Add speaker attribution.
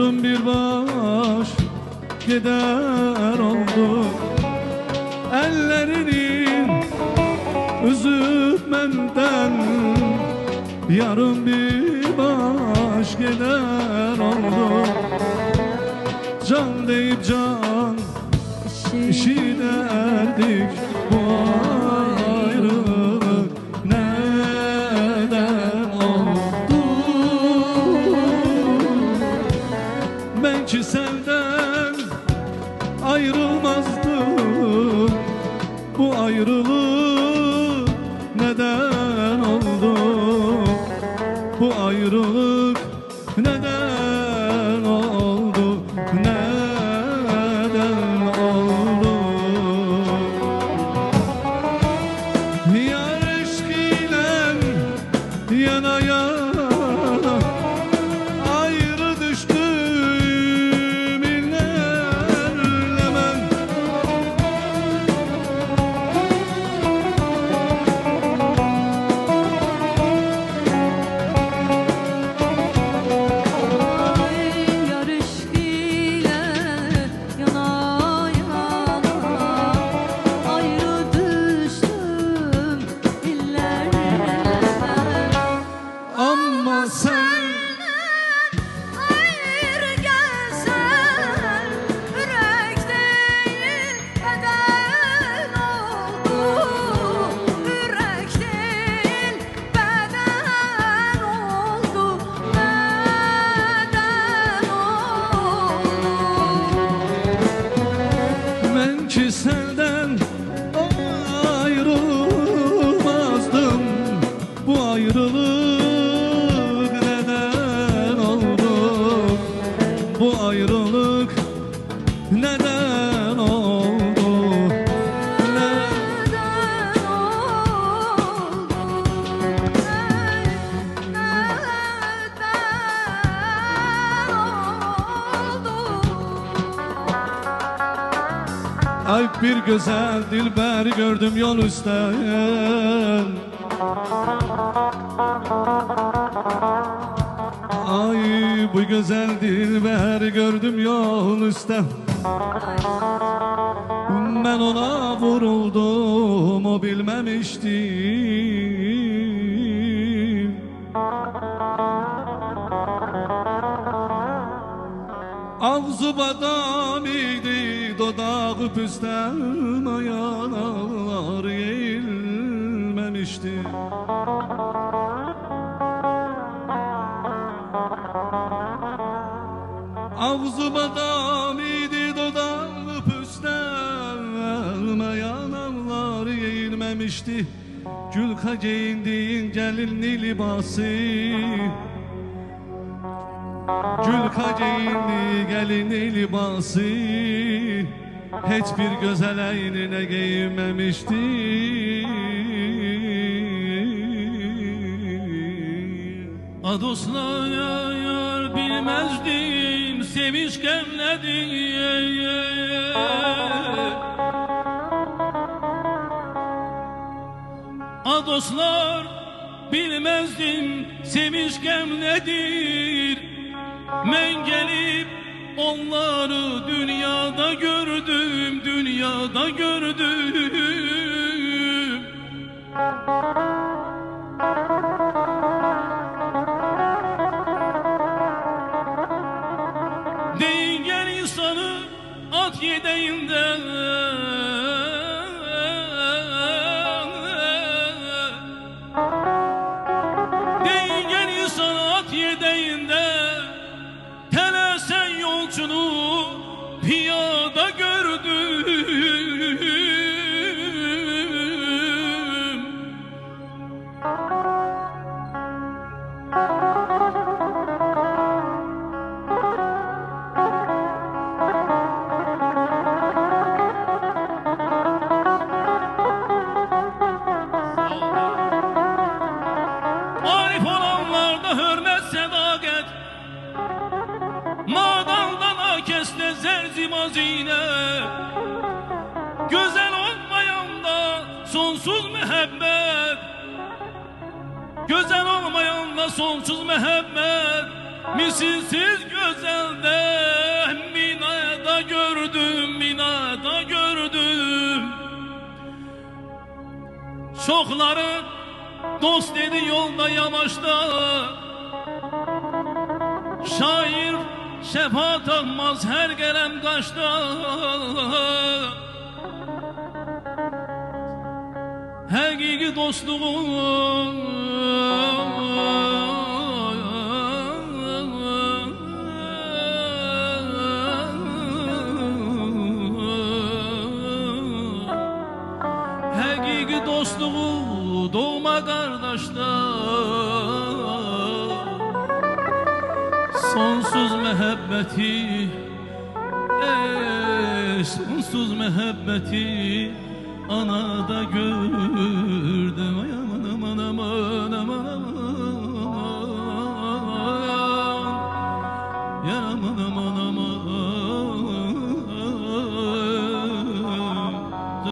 Speaker 1: Yarın bir baş gider oldu. Ellerini üzüp menden, yarın bir baş gider oldu. Can deyip can işi derdik, bu ayrılık neden oldu? Ben ki senden ayrılmazdım, bu ayrılık neden oldu? Bu ayrılık neden oldu? Neden oldu? Yar aşkıyla yana yana ayrı düştüm illerle ben. Ama sen
Speaker 2: ayrı gelsen, yürek değil beden oldu. Yürek değil beden oldu. Beden oldu.
Speaker 1: ben ki senden ayrılmazdım, bu ayrılık neden oldu? Bu ayrılık neden oldu?
Speaker 2: Neden oldu?
Speaker 1: Ay bir güzel dilber gördüm yol üstten. Ay bu güzel dilber gördüm yol üstten. Ben ona vuruldum, o bilmemiştim. Ağzı badam idi, dodağı püsten, ayağlar eğilmemişti. Ağzı badam idi, dodağı püsten, ayağlar eğilmemişti. Gülka giyindiğin gelinli libası, Gülka giyindi gelinli libası, hiçbir güzel eynine giyinmemişti.
Speaker 3: Adoslar yar bilmezdim, sevişken nedir? Adoslar bilmezdim, sevişken nedir? Ben gelip onları dünyada gördüm, dünyada gördüm. Değingen insanı at yedeğinden, değingen insanı at yedeğinden, telesen yolcunu piyada gördüm. Arif olanlarda hürmet sadakat, madaldan akeste zerzimazine, güzel olmayanda sonsuz mehabbet, güzel olmayanda sonsuz mehabbet, misilsiz gözelde minada gördüm, minada gördüm. Çokları dost dedi yolda yamaçta, şair şefaat almaz her gelen kaçta. Hakiki dostluğun hakiki dostluğu doğma kardeşler, sonsuz mehabbeti, sonsuz mehabbeti anada gördüm. Ay aman aman aman aman aman.